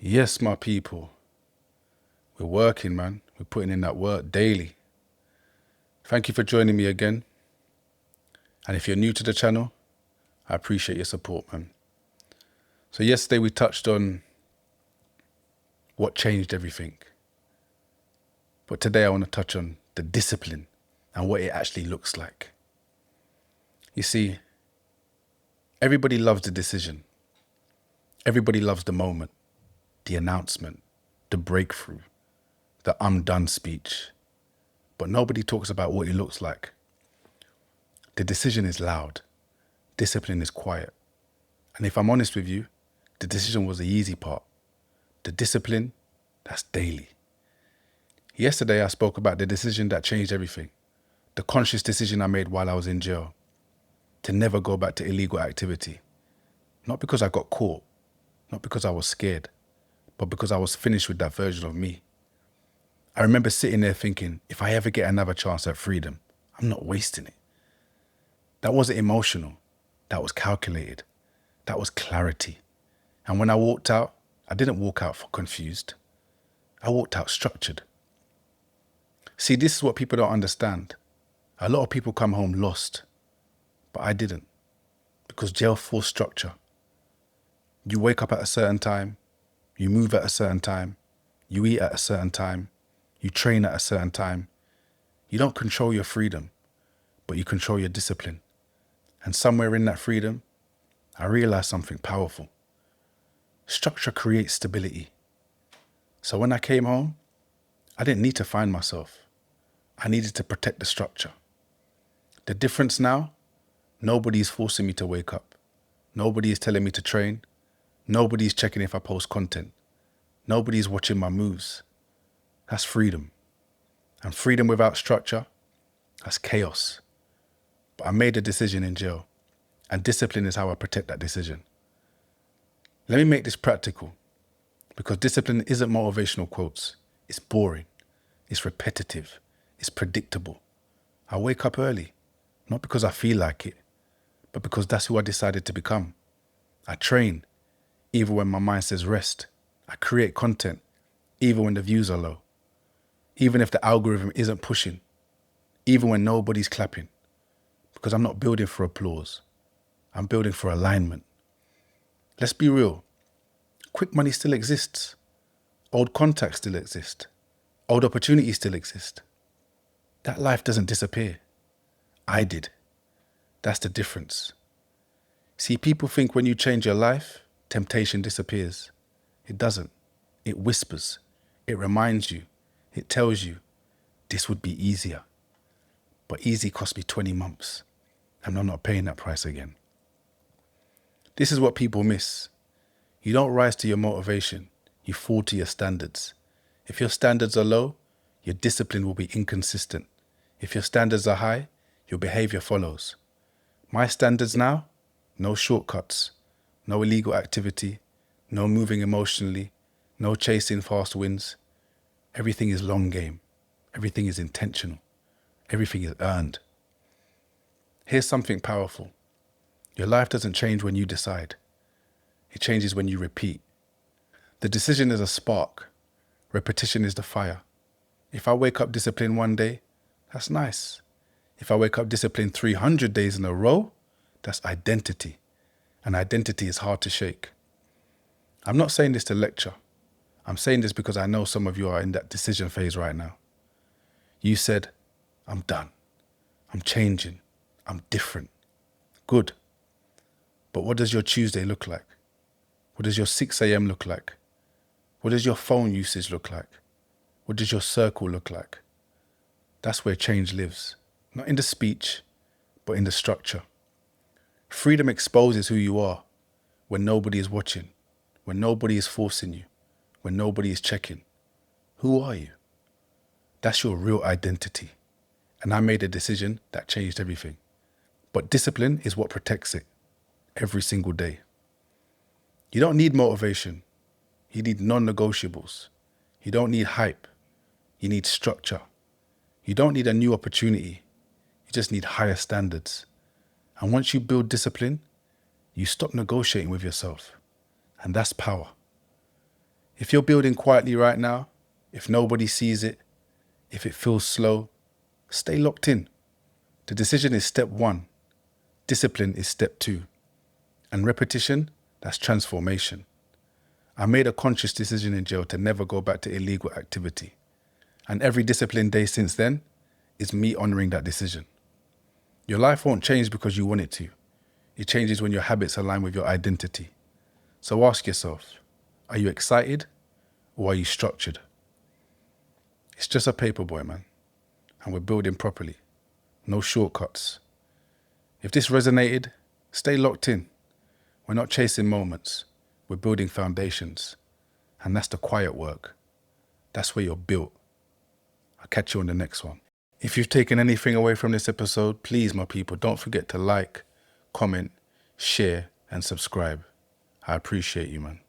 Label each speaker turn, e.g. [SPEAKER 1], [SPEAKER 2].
[SPEAKER 1] Yes, my people, we're working, man. We're putting in that work daily. Thank you for joining me again. And if you're new to the channel, I appreciate your support, man. So yesterday we touched on what changed everything. But today I want to touch on the discipline and what it actually looks like. You see, everybody loves the decision. Everybody loves the moment, the announcement, the breakthrough, the I'm done speech. But nobody talks about what it looks like. The decision is loud. Discipline is quiet. And if I'm honest with you, the decision was the easy part. The discipline, that's daily. Yesterday, I spoke about the decision that changed everything. The conscious decision I made while I was in jail to never go back to illegal activity. Not because I got caught, not because I was scared, but because I was finished with that version of me. I remember sitting there thinking, if I ever get another chance at freedom, I'm not wasting it. That wasn't emotional. That was calculated. That was clarity. And when I walked out, I didn't walk out confused. I walked out structured. See, this is what people don't understand. A lot of people come home lost, but I didn't, because jail forced structure. You wake up at a certain time, you move at a certain time, you eat at a certain time, you train at a certain time. You don't control your freedom, but you control your discipline. And somewhere in that freedom, I realized something powerful. Structure creates stability. So when I came home, I didn't need to find myself. I needed to protect the structure. The difference now, nobody is forcing me to wake up. Nobody is telling me to train. Nobody is checking if I post content. Nobody is watching my moves. That's freedom. And freedom without structure, that's chaos. But I made a decision in jail, and discipline is how I protect that decision. Let me make this practical, because discipline isn't motivational quotes. It's boring. It's repetitive. It's predictable. I wake up early, not because I feel like it, but because that's who I decided to become. I train, even when my mind says rest. I create content, even when the views are low. Even if the algorithm isn't pushing. Even when nobody's clapping. Because I'm not building for applause. I'm building for alignment. Let's be real. Quick money still exists. Old contacts still exist. Old opportunities still exist. That life doesn't disappear. I did. That's the difference. See, people think when you change your life, temptation disappears. It doesn't. It whispers. It reminds you. It tells you, this would be easier. But easy cost me 20 months. And I'm not paying that price again. This is what people miss. You don't rise to your motivation. You fall to your standards. If your standards are low, your discipline will be inconsistent. If your standards are high, your behavior follows. My standards now, no shortcuts, no illegal activity, no moving emotionally, no chasing fast wins. Everything is long game. Everything is intentional. Everything is earned. Here's something powerful. Your life doesn't change when you decide. It changes when you repeat. The decision is a spark. Repetition is the fire. If I wake up disciplined one day, that's nice. If I wake up disciplined 300 days in a row, that's identity. And identity is hard to shake. I'm not saying this to lecture. I'm saying this because I know some of you are in that decision phase right now. You said, I'm done. I'm changing. I'm different. Good. But what does your Tuesday look like? What does your 6 a.m. look like? What does your phone usage look like? What does your circle look like? That's where change lives. Not in the speech, but in the structure. Freedom exposes who you are when nobody is watching, when nobody is forcing you, when nobody is checking. Who are you? That's your real identity. And I made a decision that changed everything. But discipline is what protects it every single day. You don't need motivation. You need non-negotiables. You don't need hype. You need structure. You don't need a new opportunity. You just need higher standards. And once you build discipline, you stop negotiating with yourself. And that's power. If you're building quietly right now, if nobody sees it, if it feels slow, stay locked in. The decision is step 1. Discipline is step 2. And repetition, that's transformation. I made a conscious decision in jail to never go back to illegal activity. And every disciplined day since then is me honoring that decision. Your life won't change because you want it to. It changes when your habits align with your identity. So ask yourself, are you excited or are you structured? It's just a paperboy, man. And we're building properly. No shortcuts. If this resonated, stay locked in. We're not chasing moments. We're building foundations. And that's the quiet work. That's where you're built. I'll catch you on the next one. If you've taken anything away from this episode, please, my people, don't forget to like, comment, share, and subscribe. I appreciate you, man.